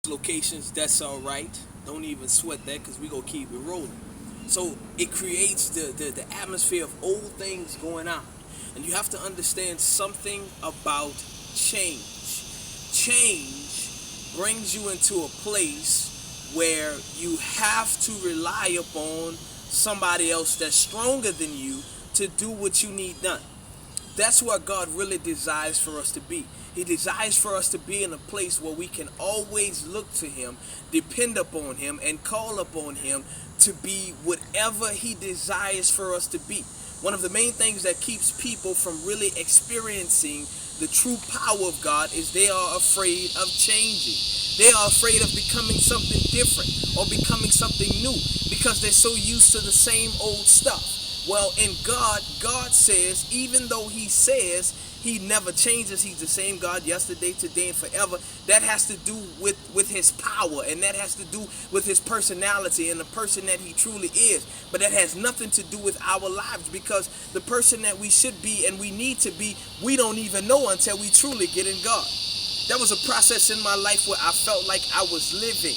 locations, that's all right. Don't even sweat that because we gonna keep it rolling. So it creates the atmosphere of old things going on. And you have to understand something about change. Change brings you into a place where you have to rely upon somebody else that's stronger than you to do what you need done. That's what God really desires for us to be. He desires for us to be in a place where we can always look to Him, depend upon Him, and call upon Him to be whatever He desires for us to be. One of the main things that keeps people from really experiencing the true power of God is they are afraid of changing. They are afraid of becoming something different or becoming something new because they're so used to the same old stuff. Well, in God, God says, even though He says He never changes, He's the same God yesterday, today, and forever. That has to do with His power, and that has to do with His personality and the person that He truly is. But that has nothing to do with our lives, because the person that we should be and we need to be, we don't even know until we truly get in God. That was a process in my life where I felt like I was living.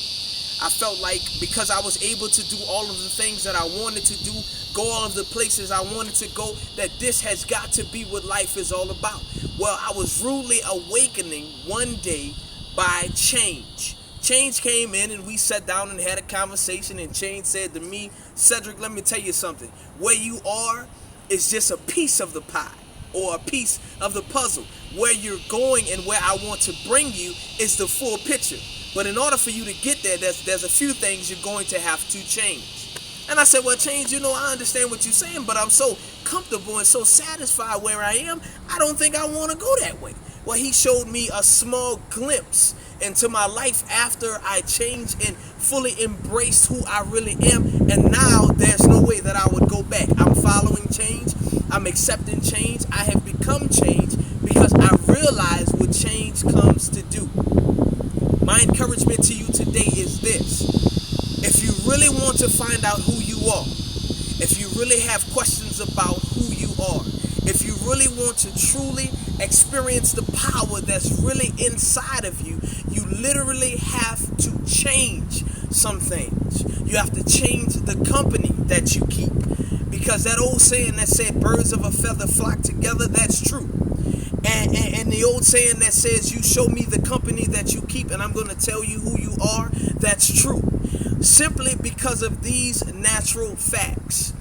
I felt like because I was able to do all of the things that I wanted to do, go all of the places I wanted to go, that this has got to be what life is all about. Well, I was rudely awakening one day by change. Change came in and we sat down and had a conversation, and Change said to me, Cedric, let me tell you something. Where you are is just a piece of the pie or a piece of the puzzle. Where you're going and where I want to bring you is the full picture. But in order for you to get there, there's a few things you're going to have to change. And I said, well, Change, I understand what you're saying, but I'm so comfortable and so satisfied where I am, I don't think I want to go that way. Well, he showed me a small glimpse into my life after I changed and fully embraced who I really am. And now there's no way that I would go back. I'm following change. I'm accepting change. I have become change because I realize what change comes to do. My encouragement to you today is this. If you really want to find out who you are, if you really have questions about who you are, if you really want to truly experience the power that's really inside of you, you literally have to change some things. You have to change the company that you keep. Because that old saying that said birds of a feather flock together, that's true. And the old saying that says you show me the company that you keep and I'm going to tell you who you are, that's true. Simply because of these natural facts.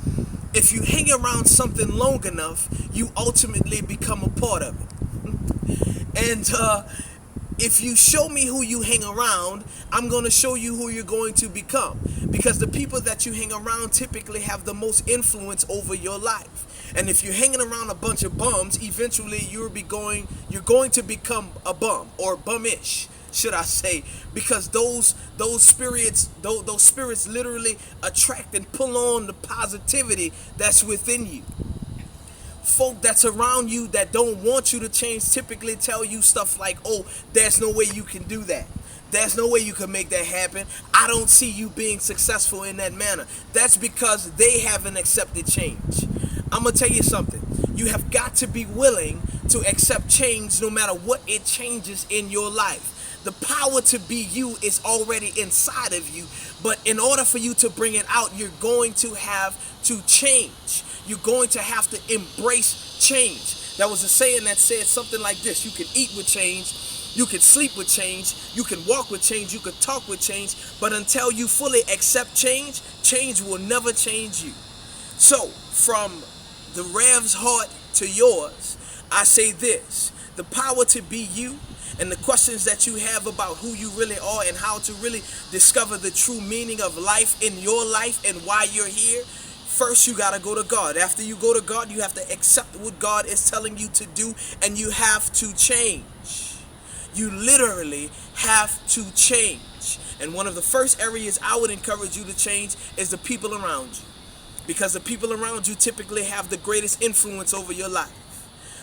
If you hang around something long enough, you ultimately become a part of it. And if you show me who you hang around, I'm going to show you who you're going to become. Because the people that you hang around typically have the most influence over your life. And if you're hanging around a bunch of bums, eventually you're going to become a bum, or bummish, should I say, because those spirits literally attract and pull on the positivity that's within you. Folk that's around you that don't want you to change typically tell you stuff like, oh, there's no way you can do that. There's no way you can make that happen. I don't see you being successful in that manner. That's because they haven't accepted change. I'm going to tell you something. You have got to be willing to accept change no matter what it changes in your life. The power to be you is already inside of you, but in order for you to bring it out, you're going to have to change. You're going to have to embrace change. There was a saying that said something like this: you can eat with change, you can sleep with change, you can walk with change, you can talk with change, but until you fully accept change, change will never change you. So, from the Rev's heart to yours, I say this: the power to be you and the questions that you have about who you really are and how to really discover the true meaning of life in your life and why you're here. First, you got to go to God. After you go to God, you have to accept what God is telling you to do, and you have to change. You literally have to change. And one of the first areas I would encourage you to change is the people around you. Because the people around you typically have the greatest influence over your life.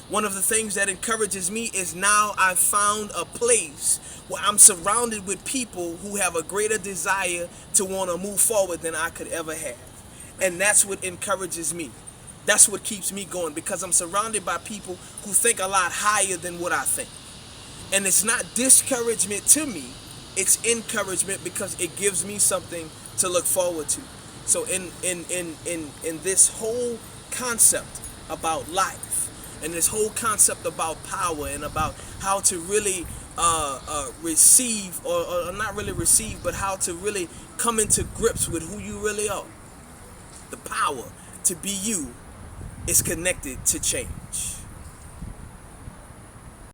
One of the things that encourages me is now I've found a place where I'm surrounded with people who have a greater desire to want to move forward than I could ever have. And that's what encourages me. That's what keeps me going, because I'm surrounded by people who think a lot higher than what I think. And it's not discouragement to me, it's encouragement because it gives me something to look forward to. So in this whole concept about life, and this whole concept about power, and about how to really receive, or not really receive, but how to really come into grips with who you really are. The power to be you is connected to change.